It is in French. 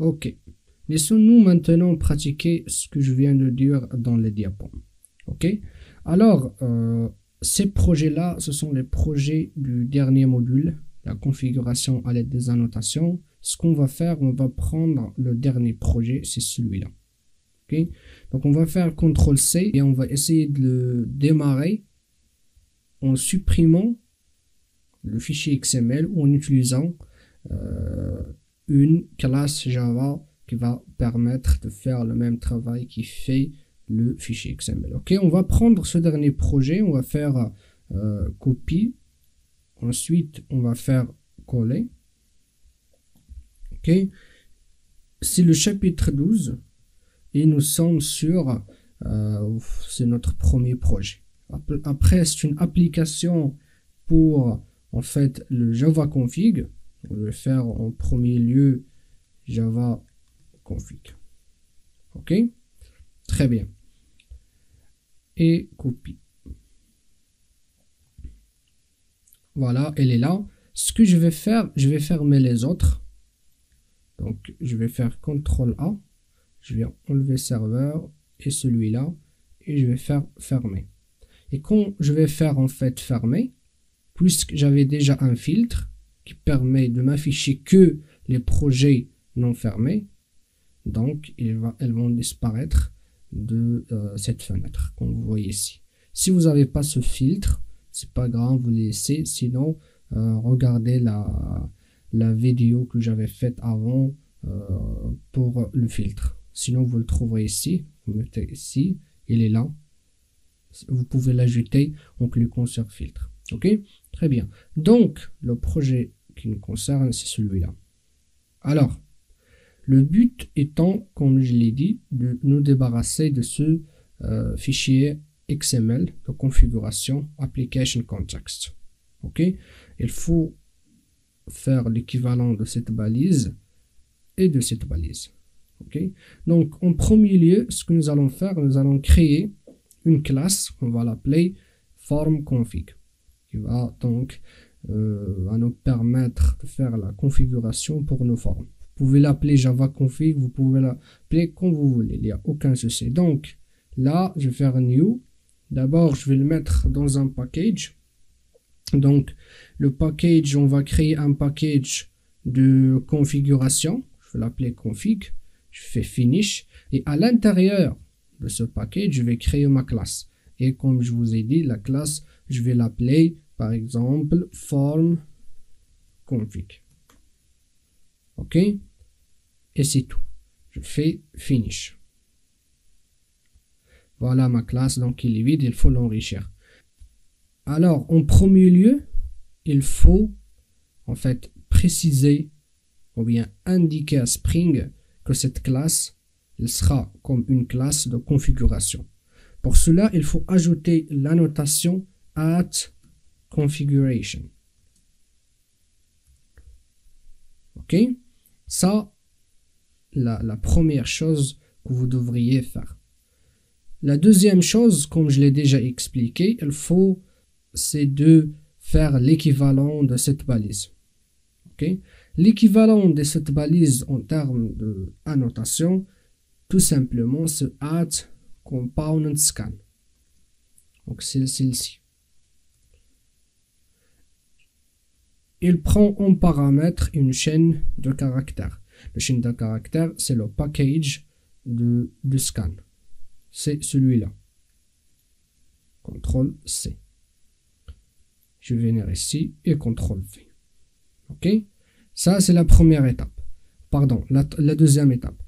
Ok. Laissons-nous maintenant pratiquer ce que je viens de dire dans les diapos. Ok. Alors, ces projets-là, ce sont les projets du dernier module, la configuration à l'aide des annotations. Ce qu'on va faire, on va prendre le dernier projet, c'est celui-là. Ok. Donc, on va faire CTRL-C et on va essayer de le démarrer en supprimant le fichier XML ou en utilisant une classe Java qui va permettre de faire le même travail qui fait le fichier XML. Ok, on va prendre ce dernier projet, on va faire copie, ensuite on va faire coller. Ok, c'est le chapitre 12 et nous sommes sur, c'est notre premier projet. Après, c'est une application pour en fait le Java config. Je vais faire en premier lieu Java config. Ok, très bien. Et copie. Voilà, elle est là. Ce que je vais faire, je vais fermer les autres. Donc, je vais faire CTRL A. Je vais enlever serveur et celui-là. Et je vais faire fermer. Et quand je vais faire en fait fermer, puisque j'avais déjà un filtre qui permet de m'afficher que les projets non fermés, donc elles vont disparaître de cette fenêtre comme vous voyez ici. Si vous n'avez pas ce filtre, c'est pas grave, vous les laissez. Sinon, regardez la vidéo que j'avais faite avant pour le filtre. Sinon, vous le trouverez ici. Vous mettez ici, il est là. Vous pouvez l'ajouter en cliquant sur filtre. Ok, très bien. Donc, le projet qui nous concerne, c'est celui-là. Alors, le but étant, comme je l'ai dit, de nous débarrasser de ce fichier XML de configuration Application Context. Ok, il faut faire l'équivalent de cette balise et de cette balise. Ok, donc en premier lieu, ce que nous allons faire, nous allons créer une classe, on va l'appeler FormConfig, qui va donc va nous permettre de faire la configuration pour nos formes. Vous pouvez l'appeler Java Config, vous pouvez l'appeler comme vous voulez, il n'y a aucun souci. Donc là, je vais faire New. D'abord, je vais le mettre dans un package. Donc le package, on va créer un package de configuration. Je vais l'appeler config. Je fais finish. Et à l'intérieur de ce package, je vais créer ma classe. Et comme je vous ai dit, la classe, je vais l'appeler par exemple form config. Ok, et c'est tout. Je fais finish. Voilà ma classe, donc il est vide, il faut l'enrichir. Alors en premier lieu, il faut en fait préciser ou bien indiquer à Spring que cette classe elle sera comme une classe de configuration. Pour cela, il faut ajouter l'annotation @configuration. Ok, ça, la première chose que vous devriez faire. La deuxième chose, comme je l'ai déjà expliqué, c'est de faire l'équivalent de cette balise. Ok, l'équivalent de cette balise en termes de annotation, tout simplement, c'est @componentScan. Donc c'est celle-ci. Il prend en paramètre une chaîne de caractères. La chaîne de caractères, c'est le package de scan. C'est celui-là. CTRL-C. Je vais venir ici et CTRL-V. Ok, ça c'est la première étape. Pardon, la deuxième étape.